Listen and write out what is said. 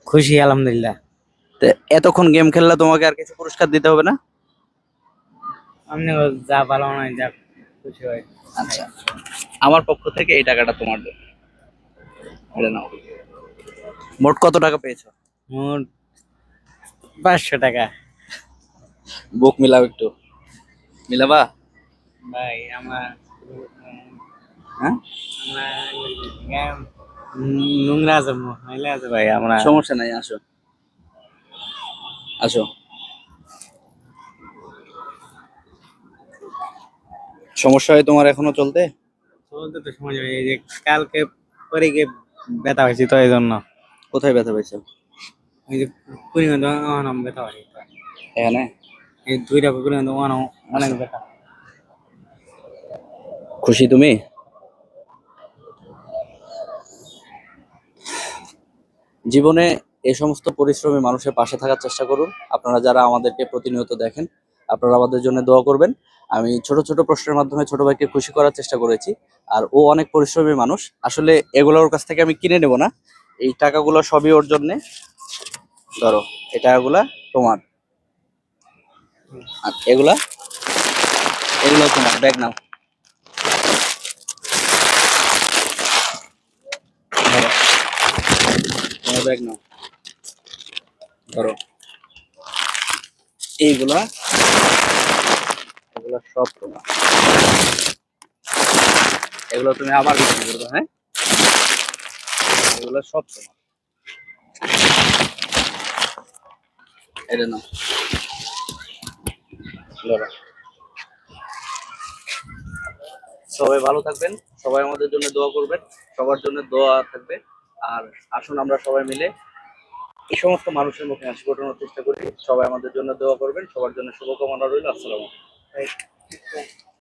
খুশি আলহামদুলিল্লাহ। তো এতক্ষণ গেম খেললে তোমাকে আর কিছু পুরস্কার দিতে হবে না? আপনি যা ভালো মনে হয় যা খুশি হয়। আচ্ছা, আমার পক্ষ থেকে এই টাকাটা তোমার জন্য। এটা নাও। মোট কত টাকা পেয়েছো? মোট 500 টাকা। বুক মিলাও একটু, মিলাবা? ভাই আমরা হ্যাঁ, নোংরা আছে মহিলা আছে ভাই আমরা। সমস্যা নাই, আসো আসো। সমস্যা হয় তোমার এখনো চলতে? চলতে তো সময় যাবে, এই যে কালকে পরে গিয়ে ব্যথা হয়েছে তো এই জন্য। কোথায় ব্যথা পাইছো? এই যে কুড়ি মতো ব্যথা হয়েছে এখানে? এই দুইটা কুড়ি মতো অনেক ব্যথা। খুশি তুমি? জীবনে এই সমস্ত পরিশ্রমী মানুষের পাশে থাকার চেষ্টা করুন। আপনারা যারা আমাদেরকে প্রতিনিয়ত দেখেন, আপনারা আমাদের জন্য দোয়া করবেন। আমি ছোট ছোট প্রশ্নের মাধ্যমে ছোট ভাইকে খুশি করার চেষ্টা করেছি। আর ও অনেক পরিশ্রমী মানুষ, আসলে এগুলো ওর কাছ থেকে আমি কিনে নেব না। এই টাকাগুলো সবই ওর জন্যে। ধরো, এই টাকাগুলা তোমার। আর এগুলা, এগুলো তোমার। ব্যাগ নাও, ধরো, তোমার ব্যাগ নাও, ধরো। এইগুলা, এগুলো সব তোমার। এগুলো তুমি আবার বিক্রি করবে, হ্যাঁ? এগুলো সব তোমার। এটা নাও, ধরো। সবাই ভালো থাকবেন, সবাই আমাদের জন্য দোয়া করবেন, সবার জন্য দোয়া থাকবে। আর আসুন আমরা সবাই মিলে এই সমস্ত মানুষের মুখে হাসি ফোটানোর চেষ্টা করি। সবাই আমাদের জন্য দোয়া করবেন, সবার জন্য শুভকামনা রইল। আসসালামু আলাইকুম।